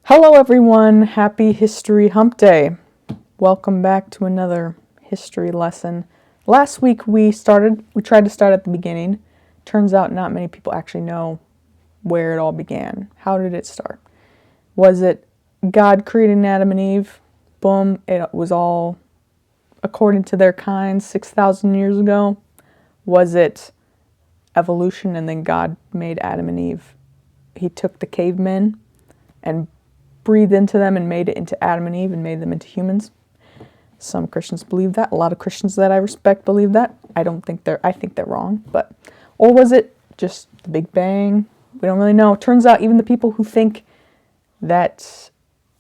Hello everyone, happy History Hump Day. Welcome back to another history lesson. Last week we tried to start at the beginning. Turns out not many people actually know where it all began. How did it start? Was it God creating Adam and Eve? Boom, it was all according to their kind 6,000 years ago. Was it evolution and then God made Adam and Eve? He took the cavemen and breathed into them and made it into Adam and Eve and made them into humans. Some Christians believe that. A lot of Christians that I respect believe that. I think they're wrong, or was it just the Big Bang? We don't really know. Turns out even the people who think that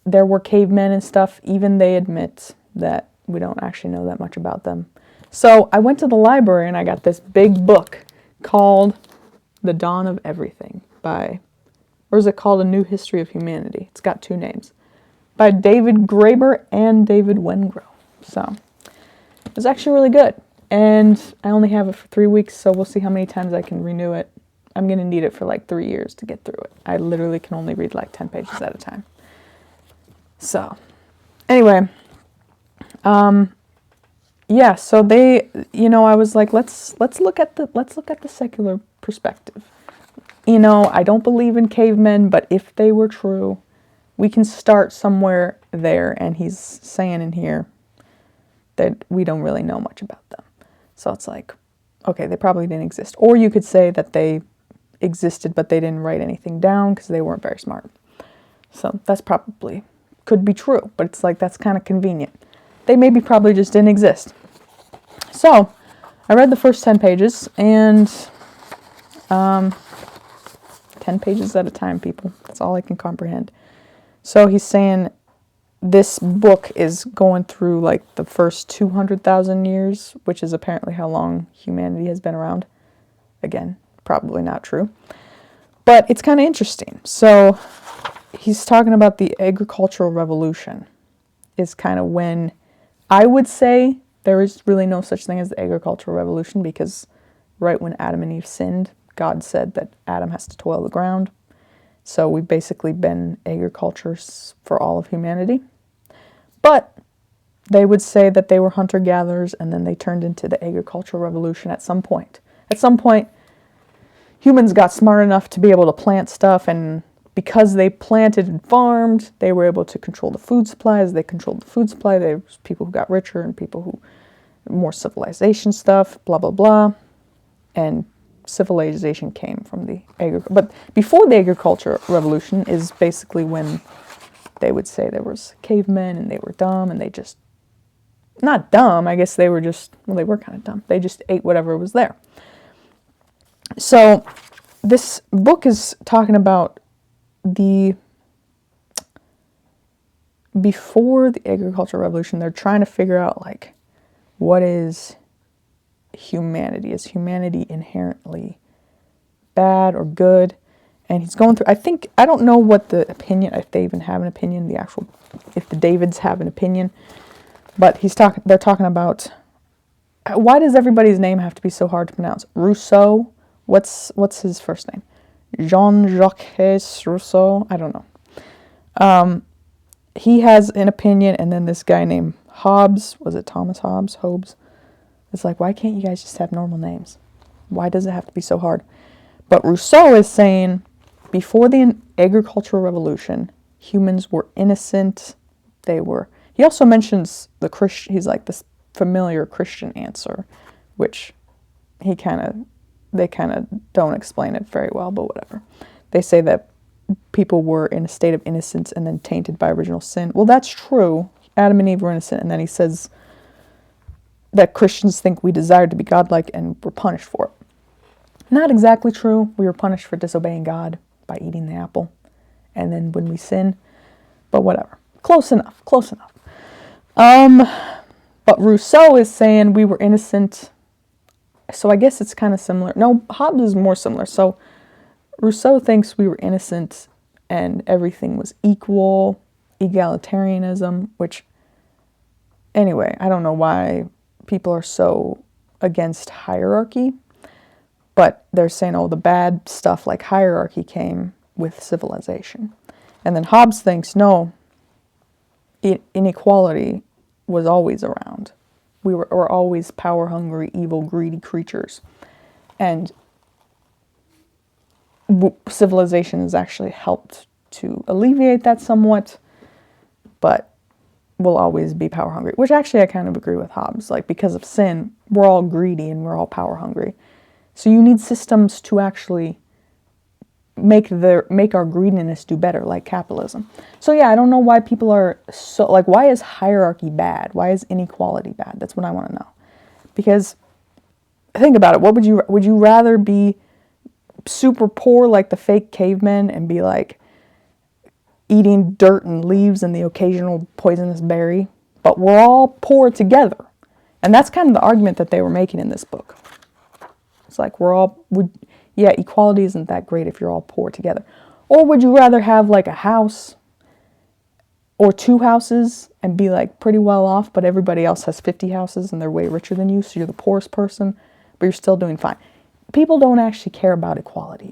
there were cavemen and stuff, even they admit that we don't actually know that much about them. So I went to the library and I got this big book called The Dawn of Everything or is it called A New History of Humanity? It's got two names. By David Graeber and David Wengrow. So, it was actually really good. And I only have it for 3 weeks, so we'll see how many times I can renew it. I'm going to need it for like 3 years to get through it. I literally can only read like 10 pages at a time. So, anyway. Yeah, so I was like, let's look at the secular perspective. I don't believe in cavemen, but if they were true, we can start somewhere there. And he's saying in here that we don't really know much about them. So it's like, okay, they probably didn't exist. Or you could say that they existed, but they didn't write anything down because they weren't very smart. So that's probably could be true, but it's like that's kind of convenient. They maybe probably just didn't exist. So I read the first 10 pages and 10 pages at a time, people. That's all I can comprehend. So he's saying this book is going through like the first 200,000 years, which is apparently how long humanity has been around. Again, probably not true. But it's kind of interesting. So he's talking about the agricultural revolution is kind of when I would say there is really no such thing as the agricultural revolution because right when Adam and Eve sinned, God said that Adam has to toil the ground. So we've basically been agriculturists for all of humanity. But they would say that they were hunter-gatherers and then they turned into the agricultural revolution at some point. At some point, humans got smart enough to be able to plant stuff, and because they planted and farmed, they were able to control the food supply. As they controlled the food supply, there was people who got richer and people who more civilization stuff, blah, blah, blah. And civilization came from the agriculture. But before the agriculture revolution is basically when they would say there was cavemen and they were dumb and they just, not dumb, I guess they were just, well, they were kind of dumb. They just ate whatever was there. So this book is talking about before the agricultural revolution, they're trying to figure out like, what is humanity? Is humanity inherently bad or good? And he's going through, I don't know what the opinion, if they even have an opinion, if the Davids have an opinion, but they're talking about, why does everybody's name have to be so hard to pronounce? Rousseau, what's his first name? Jean-Jacques Rousseau, I don't know. He has an opinion, and then this guy named Hobbes, was it Thomas Hobbes? It's like, why can't you guys just have normal names? Why does it have to be so hard? But Rousseau is saying, before the agricultural revolution, humans were innocent. He also mentions he's like this familiar Christian answer, which they kind of don't explain it very well, but whatever. They say that people were in a state of innocence and then tainted by original sin. Well, that's true. Adam and Eve were innocent, and then he says that Christians think we desired to be godlike and were punished for it. Not exactly true. We were punished for disobeying God by eating the apple. And then when we sin, but whatever. Close enough. But Rousseau is saying we were innocent. So I guess it's kind of similar. No, Hobbes is more similar. So Rousseau thinks we were innocent and everything was equal, egalitarianism, which, anyway, I don't know why people are so against hierarchy, but they're saying, oh, the bad stuff like hierarchy came with civilization. And then Hobbes thinks, no, inequality was always around. We're always power-hungry, evil, greedy creatures. And civilization has actually helped to alleviate that somewhat, but we'll always be power-hungry, which actually I kind of agree with Hobbes. Like, because of sin, we're all greedy and we're all power-hungry. So you need systems to actually make our greediness do better, like capitalism. So yeah, I don't know why people are so, like, why is hierarchy bad? Why is inequality bad? That's what I want to know. Because think about it. Would you rather be super poor like the fake cavemen and be like eating dirt and leaves and the occasional poisonous berry, but we're all poor together? And that's kind of the argument that they were making in this book. It's like equality isn't that great if you're all poor together. Or would you rather have like a house or 2 houses and be like pretty well off, but everybody else has 50 houses and they're way richer than you, so you're the poorest person, but you're still doing fine? People don't actually care about equality.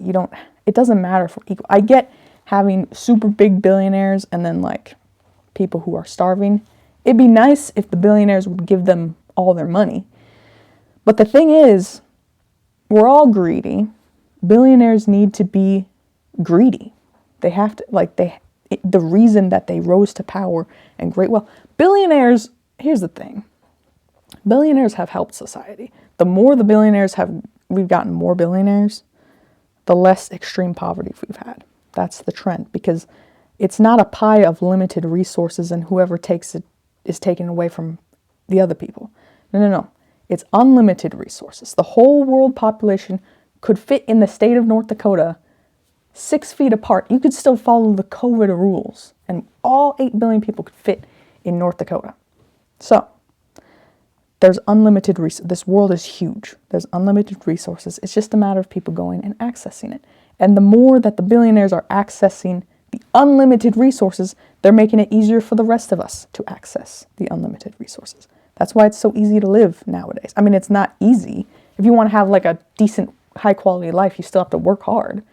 It doesn't matter for equal. I get having super big billionaires and then like people who are starving. It'd be nice if the billionaires would give them all their money. But the thing is, we're all greedy. Billionaires need to be greedy. They have to, the reason that they rose to power and great wealth. Billionaires, here's the thing. Billionaires have helped society. The more the billionaires we've gotten more billionaires, the less extreme poverty we've had. That's the trend, because it's not a pie of limited resources and whoever takes it is taken away from the other people. No. It's unlimited resources. The whole world population could fit in the state of North Dakota 6 feet apart. You could still follow the COVID rules, and all 8 billion people could fit in North Dakota. So, there's unlimited resources. This world is huge. There's unlimited resources. It's just a matter of people going and accessing it. And the more that the billionaires are accessing the unlimited resources, they're making it easier for the rest of us to access the unlimited resources. That's why it's so easy to live nowadays. I mean, it's not easy. If you want to have like a decent, high-quality life, you still have to work hard.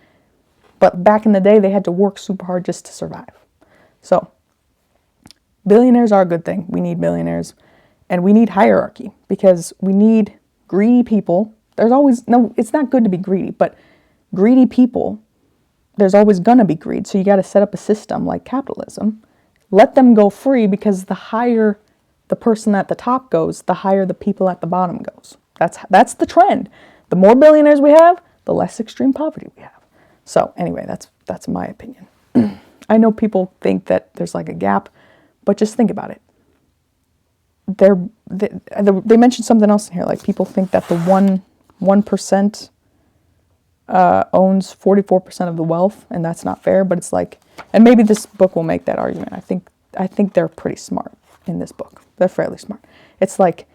But back in the day, they had to work super hard just to survive. So, billionaires are a good thing. We need billionaires. And we need hierarchy, because we need greedy people. It's not good to be greedy, but greedy people, there's always going to be greed. So you got to set up a system like capitalism. Let them go free, because the higher the person at the top goes, the higher the people at the bottom goes. That's the trend. The more billionaires we have, the less extreme poverty we have. So anyway, that's my opinion. I know people think that there's like a gap, but just think about it. They mentioned something else in here, like people think that the 1% owns 44% of the wealth, and that's not fair. But it's like, and maybe this book will make that argument. I think they're pretty smart in this book. They're fairly smart. It's like,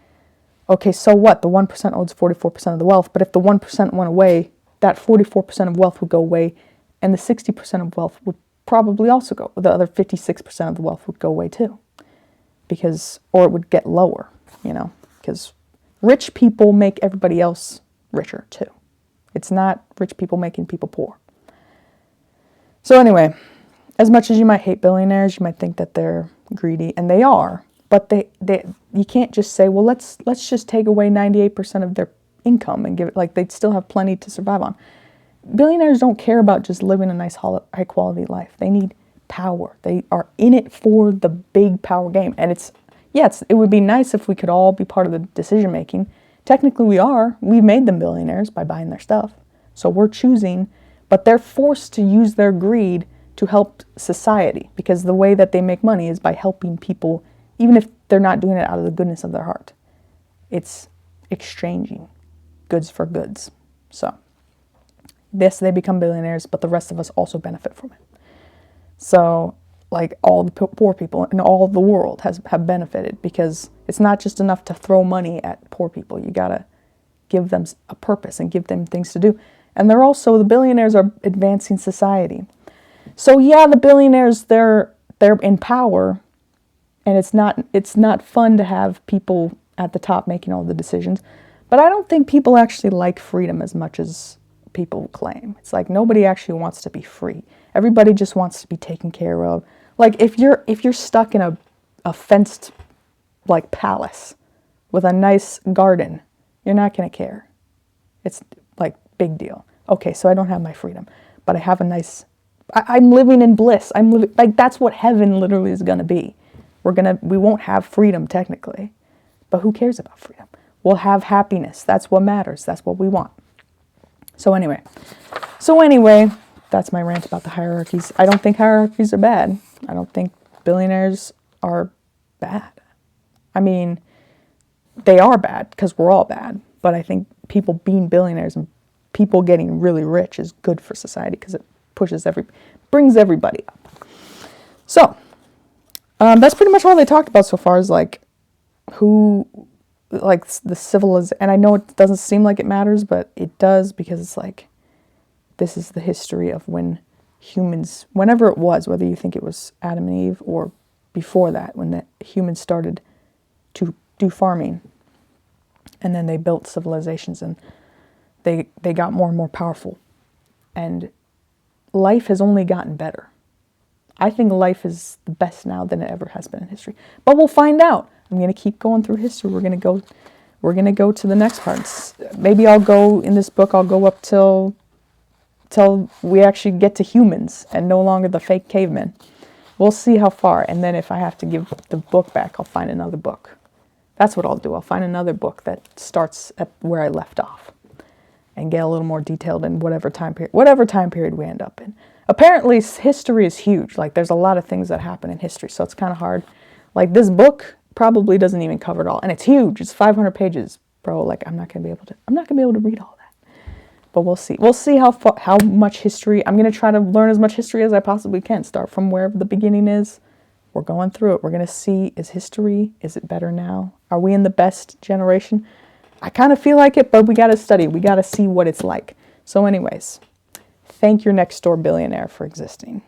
okay, so what? The 1% owns 44% of the wealth, but if the 1% went away, that 44% of wealth would go away, and the 60% of wealth would probably also go. The other 56% of the wealth would go away too. Or it would get lower, because rich people make everybody else richer too. It's not rich people making people poor. So anyway, as much as you might hate billionaires, you might think that they're greedy, and they are, but you can't just say, well, let's just take away 98% of their income and give it, like, they'd still have plenty to survive on. Billionaires don't care about just living a nice, high quality life. They need power. They are in it for the big power game. And it would be nice if we could all be part of the decision making. Technically we are. We've made them billionaires by buying their stuff. So we're choosing, but they're forced to use their greed to help society, because the way that they make money is by helping people, even if they're not doing it out of the goodness of their heart. It's exchanging goods for goods. So, yes, they become billionaires, but the rest of us also benefit from it. So, like, all the poor people in all the world have benefited, because it's not just enough to throw money at poor people. You gotta give them a purpose and give them things to do. And the billionaires are advancing society. So yeah, the billionaires, they're in power, and it's not fun to have people at the top making all the decisions. But I don't think people actually like freedom as much as people claim. It's like nobody actually wants to be free. Everybody just wants to be taken care of. Like if you're stuck in a fenced like palace with a nice garden, you're not going to care. It's like big deal. Okay, so I don't have my freedom, but I have a nice, I'm living in bliss. I'm living, like that's what heaven literally is going to be. We won't have freedom technically, but who cares about freedom? We'll have happiness. That's what matters. That's what we want. So anyway, that's my rant about the hierarchies. I don't think hierarchies are bad. I don't think billionaires are bad. I mean, they are bad because we're all bad. But I think people being billionaires and people getting really rich is good for society because it brings everybody up. So that's pretty much all they talked about so far. Is like the civilization. And I know it doesn't seem like it matters, but it does, because it's like this is the history of when humans, whenever it was, whether you think it was Adam and Eve or before that, when the humans started to do farming, and then they built civilizations, and they got more and more powerful, and life has only gotten better. I think life is the best now than it ever has been in history. But we'll find out. I'm going to keep going through history. We're going to go to the next parts. Maybe I'll go in this book. I'll go up till we actually get to humans and no longer the fake cavemen. We'll see how far. And then if I have to give the book back, I'll find another book. That's what I'll do. I'll find another book that starts at where I left off and get a little more detailed in whatever time period we end up in. Apparently, history is huge. Like, there's a lot of things that happen in history, so it's kind of hard. Like, this book probably doesn't even cover it all, and it's huge. It's 500 pages, bro. Like, I'm not gonna be able to read all that. But we'll see. We'll see how much history. I'm gonna try to learn as much history as I possibly can. Start from wherever the beginning is. We're going through it. We're gonna see, is it better now? Are we in the best generation? I kind of feel like it, but we gotta study. We gotta see what it's like. So anyways, thank your next door billionaire for existing.